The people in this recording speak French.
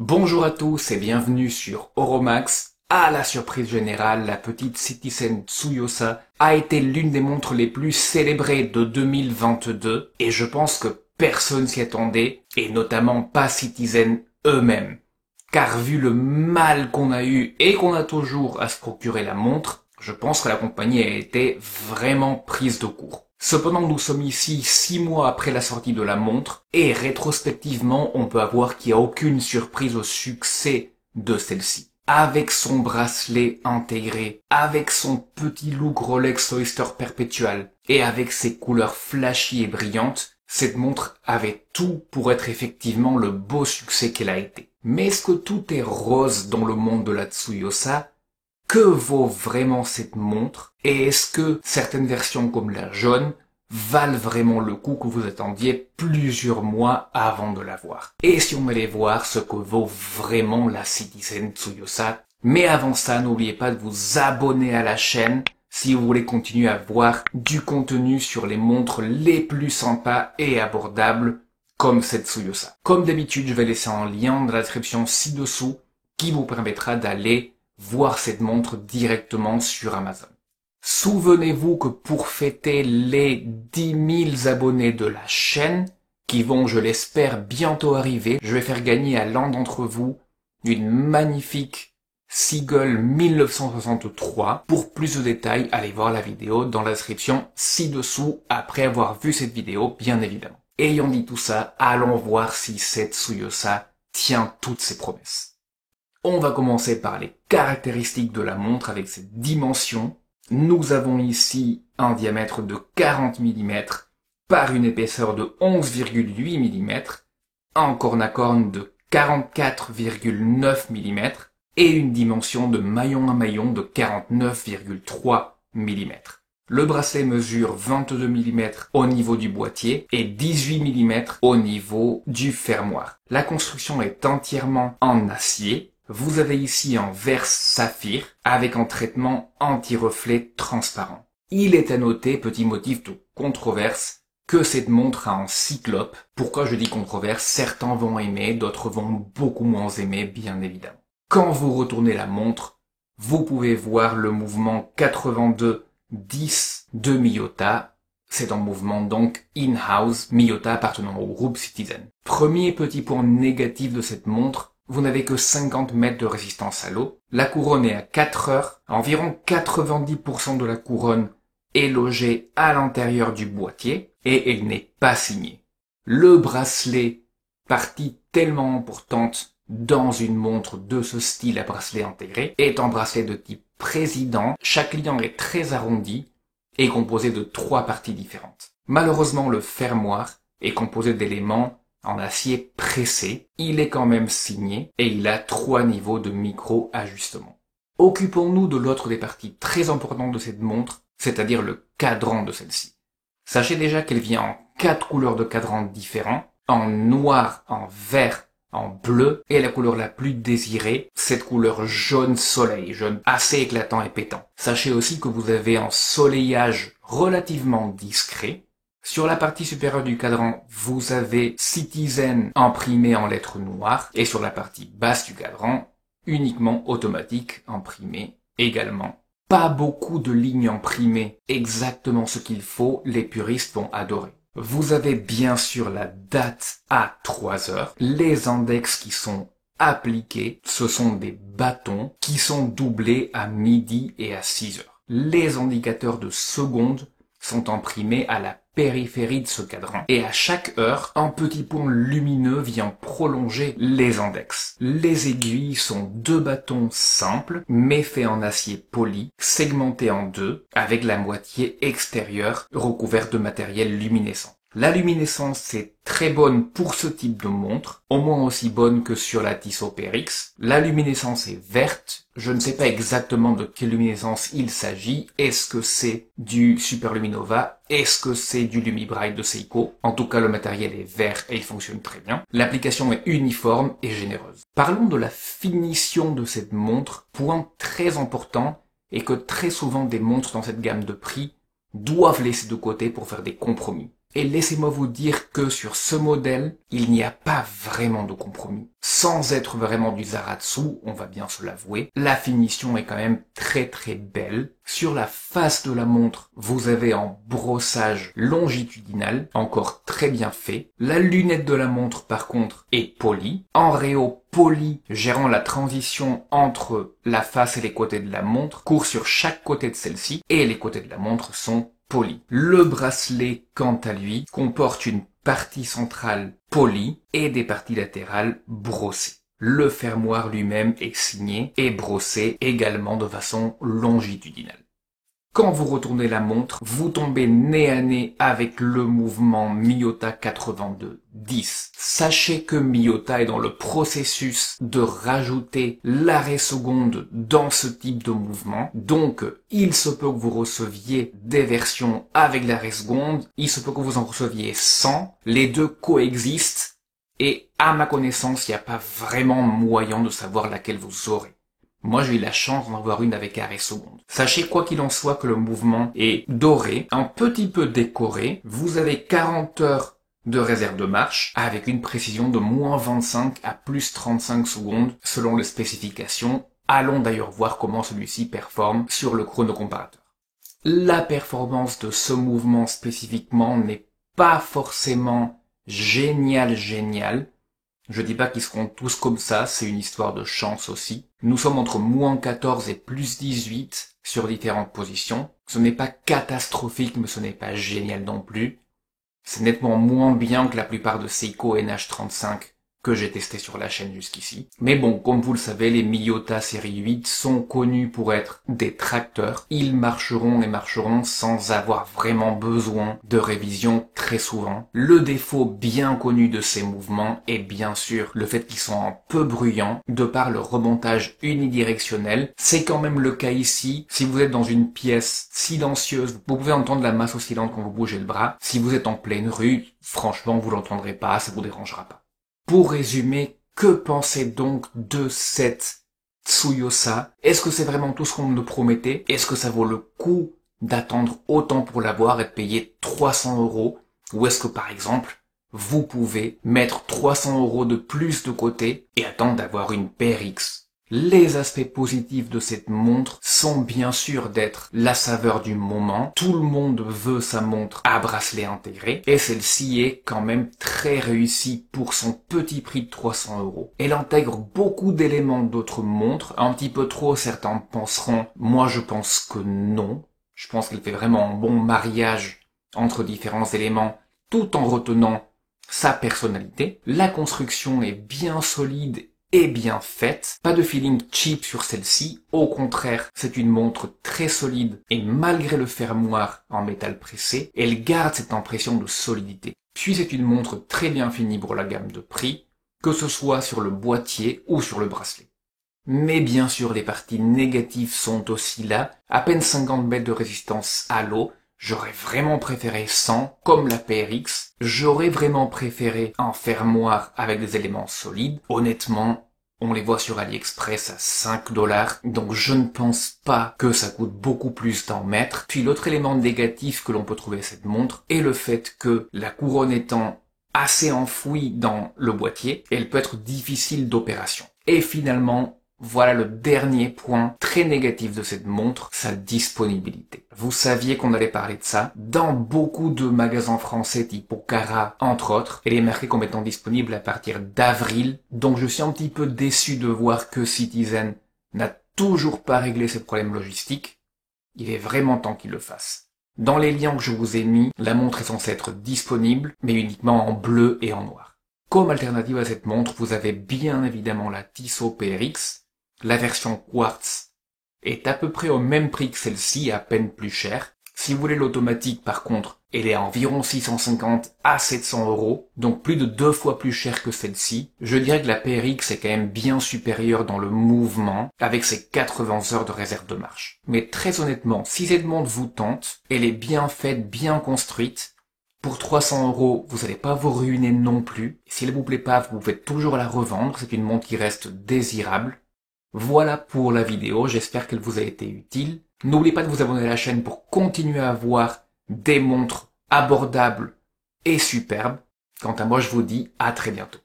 Bonjour à tous et bienvenue sur Oromax. À la surprise générale, la petite Citizen Tsuyosa a été l'une des montres les plus célébrées de 2022 et je pense que personne s'y attendait et notamment pas Citizen eux-mêmes. Car vu le mal qu'on a eu et qu'on a toujours à se procurer la montre, je pense que la compagnie a été vraiment prise de court. Cependant, nous sommes ici 6 mois après la sortie de la montre, et rétrospectivement, on peut avoir qu'il n'y a aucune surprise au succès de celle-ci. Avec son bracelet intégré, avec son petit look Rolex Oyster Perpetual, et avec ses couleurs flashy et brillantes, cette montre avait tout pour être effectivement le beau succès qu'elle a été. Mais est-ce que tout est rose dans le monde de la Tsuyosa ? Que vaut vraiment cette montre? Et est-ce que certaines versions comme la jaune valent vraiment le coup que vous attendiez plusieurs mois avant de l'avoir? Et si on allait voir ce que vaut vraiment la Citizen Tsuyosa? Mais avant ça, n'oubliez pas de vous abonner à la chaîne si vous voulez continuer à voir du contenu sur les montres les plus sympas et abordables comme cette Tsuyosa. Comme d'habitude, je vais laisser un lien dans la description ci-dessous qui vous permettra d'aller voir cette montre directement sur Amazon. Souvenez-vous que pour fêter les 10 000 abonnés de la chaîne, qui vont, je l'espère, bientôt arriver, je vais faire gagner à l'un d'entre vous une magnifique Seagull 1963. Pour plus de détails, allez voir la vidéo dans la description ci-dessous après avoir vu cette vidéo, bien évidemment. Ayant dit tout ça, allons voir si cette Tsuyosa tient toutes ses promesses. On va commencer par les caractéristiques de la montre avec ses dimensions. Nous avons ici un diamètre de 40 mm par une épaisseur de 11,8 mm, un corne-à-corne de 44,9 mm et une dimension de maillon à maillon de 49,3 mm. Le bracelet mesure 22 mm au niveau du boîtier et 18 mm au niveau du fermoir. La construction est entièrement en acier. Vous avez ici un verre saphir avec un traitement anti-reflet transparent. Il est à noter, petit motif de controverse, que cette montre a un cyclope. Pourquoi je dis controverse? Certains vont aimer, d'autres vont beaucoup moins aimer, bien évidemment. Quand vous retournez la montre, vous pouvez voir le mouvement 82-10 de Miyota. C'est un mouvement donc in-house, Miyota appartenant au groupe Citizen. Premier petit point négatif de cette montre, vous n'avez que 50 mètres de résistance à l'eau. La couronne est à 4 heures. Environ 90% de la couronne est logée à l'intérieur du boîtier et elle n'est pas signée. Le bracelet, partie tellement importante dans une montre de ce style à bracelet intégré, est un bracelet de type président. Chaque liant est très arrondi et composé de 3 parties différentes. Malheureusement, le fermoir est composé d'éléments en acier pressé, il est quand même signé et il a 3 niveaux de micro-ajustement. Occupons-nous de l'autre des parties très importantes de cette montre, c'est-à-dire le cadran de celle-ci. Sachez déjà qu'elle vient en 4 couleurs de cadran différents, en noir, en vert, en bleu, et la couleur la plus désirée, cette couleur jaune soleil, jaune assez éclatant et pétant. Sachez aussi que vous avez un soleillage relativement discret. Sur la partie supérieure du cadran, vous avez Citizen imprimé en lettres noires et sur la partie basse du cadran, uniquement automatique imprimé également. Pas beaucoup de lignes imprimées, exactement ce qu'il faut, les puristes vont adorer. Vous avez bien sûr la date à 3 heures, les index qui sont appliqués, ce sont des bâtons qui sont doublés à midi et à 6 heures. Les indicateurs de secondes sont imprimés à la périphérie de ce cadran. Et à chaque heure, un petit point lumineux vient prolonger les index. Les aiguilles sont 2 bâtons simples, mais faits en acier poli, segmentés en 2, avec la moitié extérieure recouverte de matériel luminescent. La luminescence est très bonne pour ce type de montre, au moins aussi bonne que sur la Tissot PRX. La luminescence est verte, je ne sais pas exactement de quelle luminescence il s'agit. Est-ce que c'est du Superluminova? Est-ce que c'est du LumiBrite de Seiko? En tout cas, le matériel est vert et il fonctionne très bien. L'application est uniforme et généreuse. Parlons de la finition de cette montre. Point très important est que très souvent des montres dans cette gamme de prix doivent laisser de côté pour faire des compromis. Et laissez-moi vous dire que sur ce modèle, il n'y a pas vraiment de compromis. Sans être vraiment du Zaratsu, on va bien se l'avouer, la finition est quand même très très belle. Sur la face de la montre, vous avez un brossage longitudinal, encore très bien fait. La lunette de la montre, par contre, est polie. En réo poli, gérant la transition entre la face et les côtés de la montre, court sur chaque côté de celle-ci, et les côtés de la montre sont polis. Le bracelet, quant à lui, comporte une partie centrale polie et des parties latérales brossées. Le fermoir lui-même est signé et brossé également de façon longitudinale. Quand vous retournez la montre, vous tombez nez à nez avec le mouvement Miyota 82-10. Sachez que Miyota est dans le processus de rajouter l'arrêt seconde dans ce type de mouvement. Donc, il se peut que vous receviez des versions avec l'arrêt seconde, il se peut que vous en receviez sans. Les deux coexistent et, à ma connaissance, il n'y a pas vraiment moyen de savoir laquelle vous aurez. Moi, j'ai eu la chance d'en avoir une avec arrêt seconde. Sachez quoi qu'il en soit que le mouvement est doré, un petit peu décoré. Vous avez 40 heures de réserve de marche avec une précision de moins 25 à plus 35 secondes selon les spécifications. Allons d'ailleurs voir comment celui-ci performe sur le chronocomparateur. La performance de ce mouvement spécifiquement n'est pas forcément géniale. Je dis pas qu'ils seront tous comme ça, c'est une histoire de chance aussi. Nous sommes entre moins 14 et plus 18 sur différentes positions. Ce n'est pas catastrophique, mais ce n'est pas génial non plus. C'est nettement moins bien que la plupart de Seiko NH35 que j'ai testé sur la chaîne jusqu'ici. Mais bon, comme vous le savez, les Miyota série 8 sont connus pour être des tracteurs. Ils marcheront et marcheront sans avoir vraiment besoin de révision très souvent. Le défaut bien connu de ces mouvements est bien sûr le fait qu'ils sont un peu bruyants de par le remontage unidirectionnel. C'est quand même le cas ici. Si vous êtes dans une pièce silencieuse, vous pouvez entendre la masse oscillante quand vous bougez le bras. Si vous êtes en pleine rue, franchement, vous l'entendrez pas, ça vous dérangera pas. Pour résumer, que pensez donc de cette Tsuyosa? Est-ce que c'est vraiment tout ce qu'on nous promettait? Est-ce que ça vaut le coup d'attendre autant pour l'avoir et de payer 300 €? Ou est-ce que par exemple, vous pouvez mettre 300 € de plus de côté et attendre d'avoir une PRX? Les aspects positifs de cette montre sont bien sûr d'être la saveur du moment. Tout le monde veut sa montre à bracelet intégré et celle-ci est quand même très réussie pour son petit prix de 300 €. Elle intègre beaucoup d'éléments d'autres montres, un petit peu trop certains penseront, moi je pense que non. Je pense qu'elle fait vraiment un bon mariage entre différents éléments tout en retenant sa personnalité. La construction est bien solide et bien faite. Pas de feeling cheap sur celle-ci. Au contraire, c'est une montre très solide et malgré le fermoir en métal pressé, elle garde cette impression de solidité. Puis c'est une montre très bien finie pour la gamme de prix, que ce soit sur le boîtier ou sur le bracelet. Mais bien sûr, les parties négatives sont aussi là. À peine 50 mètres de résistance à l'eau. J'aurais vraiment préféré 100, comme la PRX. J'aurais vraiment préféré un fermoir avec des éléments solides. Honnêtement, on les voit sur AliExpress à 5 $, donc je ne pense pas que ça coûte beaucoup plus d'en mettre. Puis l'autre élément négatif que l'on peut trouver à cette montre est le fait que la couronne étant assez enfouie dans le boîtier, elle peut être difficile d'opération. Et finalement, voilà le dernier point très négatif de cette montre, sa disponibilité. Vous saviez qu'on allait parler de ça. Dans beaucoup de magasins français type Okara, entre autres, elle est marquée comme étant disponible à partir d'avril. Donc je suis un petit peu déçu de voir que Citizen n'a toujours pas réglé ses problèmes logistiques. Il est vraiment temps qu'il le fasse. Dans les liens que je vous ai mis, la montre est censée être disponible, mais uniquement en bleu et en noir. Comme alternative à cette montre, vous avez bien évidemment la Tissot PRX. La version Quartz est à peu près au même prix que celle-ci, à peine plus chère. Si vous voulez l'automatique, par contre, elle est à environ 650 à 700 €, donc plus de 2 fois plus cher que celle-ci. Je dirais que la PRX est quand même bien supérieure dans le mouvement, avec ses 80 heures de réserve de marche. Mais très honnêtement, si cette montre vous tente, elle est bien faite, bien construite. Pour 300 €, vous n'allez pas vous ruiner non plus. Si elle vous plaît pas, vous pouvez toujours la revendre, c'est une montre qui reste désirable. Voilà pour la vidéo, j'espère qu'elle vous a été utile. N'oubliez pas de vous abonner à la chaîne pour continuer à voir des montres abordables et superbe. Quant à moi, je vous dis à très bientôt.